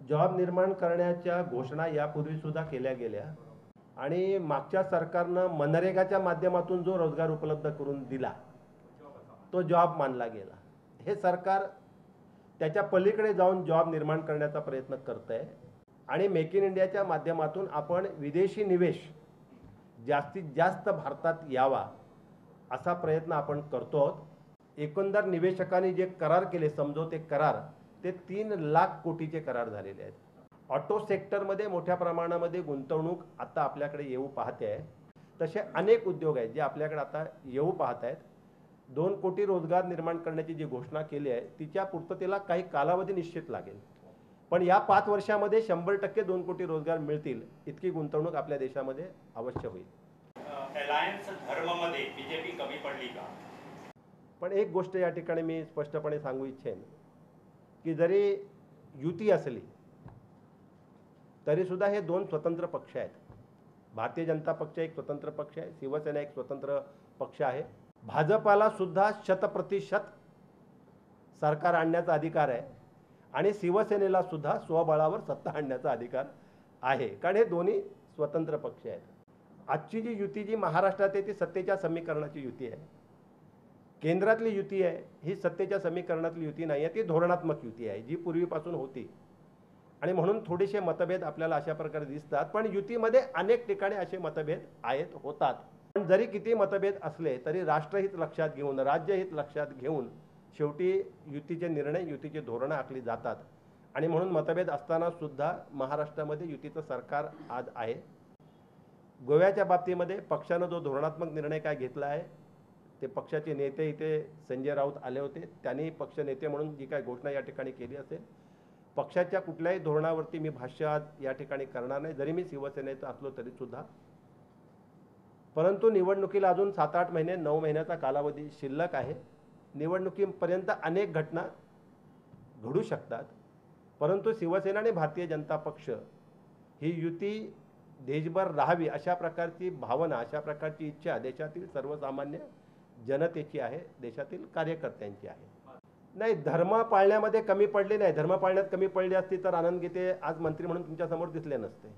Job निर्माण करण्याच्या घोषणा यापूर्वी सुद्धा केल्या गेल्या आणि मागच्या सरकारनं मनरेगाच्या माध्यमातून जो रोजगार उपलब्ध करून दिला तो जॉब मानला गेला। हे सरकार त्याच्या पलीकडे जाऊन जॉब निर्माण करण्याचा प्रयत्न करत आहे आणि मेक इन इंडियाच्या माध्यमातून आपण विदेशी निवेश जास्तीत जास्त भारतात यावा असा प्रयत्न आपण करतो आहोत। एकंदर निवेशकांनी जे करार केले समझोते करार ते 3 लाख कोटीचे करार झालेले आहेत। ऑटो सेक्टरमध्ये मोठ्या प्रमाणामध्ये गुंतवणूक आता आपल्याकडे येऊ पाहते आहे। तसे अनेक उद्योग आहेत जे आपल्याकडे आता येऊ पाहत आहेत। 2 कोटी रोजगार निर्माण करण्याची जी घोषणा केली आहे तिच्या पूर्ततेला काही कालावधी निश्चित लागेल, पण या 5 वर्षामध्ये 100% 2 कोटी रोजगार मिळतील इतकी गुंतवणूक आपल्या देशामध्ये अवश्य होईल। अलायन्स धर्ममध्ये बीजेपी कमी पडली का? पण एक गोष्ट या ठिकाणी मी स्पष्टपणे सांगू इच्छेन की जरी युती असली तरी सुद्धा हे 2 स्वतंत्र पक्ष आहेत। भारतीय जनता पक्ष एक स्वतंत्र पक्ष आहे, शिवसेना एक स्वतंत्र पक्ष आहे। भाजपाला सुद्धा 100% सरकार आणण्याचा अधिकार आहे आणि शिवसेनेला सुद्धा स्वबळावर सत्ता आणण्याचा अधिकार आहे, कारण हे दोन्ही स्वतंत्र पक्ष आहेत। आजची जी युती जी महाराष्ट्रात आहे ती सत्तेच्या समीकरणाची युती आहे। केंद्रातली युती आहे ही सत्तेच्या समीकरणातली युती नाही आहे, ती धोरणात्मक युती आहे जी पूर्वीपासून होती आणि म्हणून थोडेसे मतभेद आपल्याला अशा प्रकारे दिसतात। पण युतीमध्ये अनेक ठिकाणी असे मतभेद आहेत होतात। पण जरी किती मतभेद असले तरी राष्ट्रहित लक्षात घेऊन राज्यहित लक्षात घेऊन शेवटी युतीचे निर्णय युतीचे धोरणं आखली जातात आणि म्हणून मतभेद असताना सुद्धा महाराष्ट्रामध्ये युतीचं सरकार आज आहे। गोव्याच्या बाबतीमध्ये पक्षानं जो धोरणात्मक निर्णय काय घेतला आहे ते पक्षाचे नेते इथे संजय राऊत आले होते, त्यांनी पक्ष नेते म्हणून जी काय घोषणा या ठिकाणी केली असेल, पक्षाच्या कुठल्याही धोरणावरती मी भाष्य आज या ठिकाणी करणार नाही जरी मी शिवसेनेचा असलो तरी सुद्धा। परंतु निवडणुकीला अजून 7-8 महिने 9 महिन्याचा कालावधी शिल्लक आहे। निवडणुकीपर्यंत अनेक घटना घडू शकतात, परंतु शिवसेना आणि भारतीय जनता पक्ष ही युती देशभर राहावी अशा प्रकारची भावना अशा प्रकारची इच्छा देशातील सर्वसामान्य जनतेची आहे, देशातील कार्यकर्त्यांची आहे। नाही, धर्म पाळण्यामध्ये कमी पडले नाही। धर्म पाळण्यात कमी पडली असती तर आनंद गीते आज मंत्री म्हणून तुमच्या समोर दिसले नसते।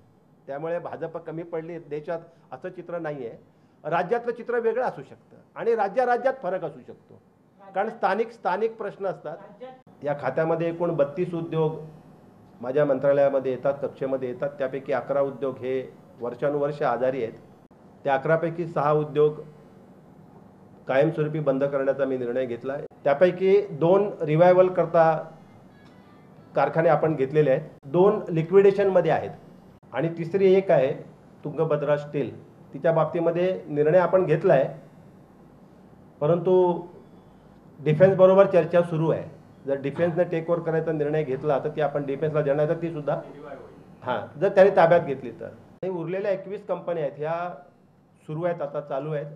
त्यामुळे भाजप कमी पडली देशात असं चित्र नाही आहे। राज्यातलं चित्र वेगळं असू शकतं आणि राज्यात फरक असू शकतो, कारण स्थानिक प्रश्न असतात। या खात्यामध्ये एकूण 32 उद्योग माझ्या मंत्रालयामध्ये येतात, कक्षेमध्ये येतात। त्यापैकी 11 उद्योग हे वर्षानुवर्ष आजारी आहेत। त्या 11 पैकी 6 उद्योग कायमस्वरूपी बंद करण्याचा मी निर्णय घेतला आहे। त्यापैकी 2 रिवायवल करता कारखाने आपण घेतलेले आहेत, 2 लिक्विडेशनमध्ये आहेत आणि तिसरी एक आहे तुंगभद्रा स्टील, तिच्या बाबतीमध्ये निर्णय आपण घेतला आहे, परंतु डिफेन्स बरोबर चर्चा सुरू आहे। जर डिफेन्सने टेक ओव्हर करायचा निर्णय घेतला तर ती आपण डिफेन्सला देणार, ती सुद्धा जर त्यांनी ताब्यात घेतली तर। उरलेल्या 21 कंपन्या आहेत ह्या सुरू आहेत, आता चालू आहेत।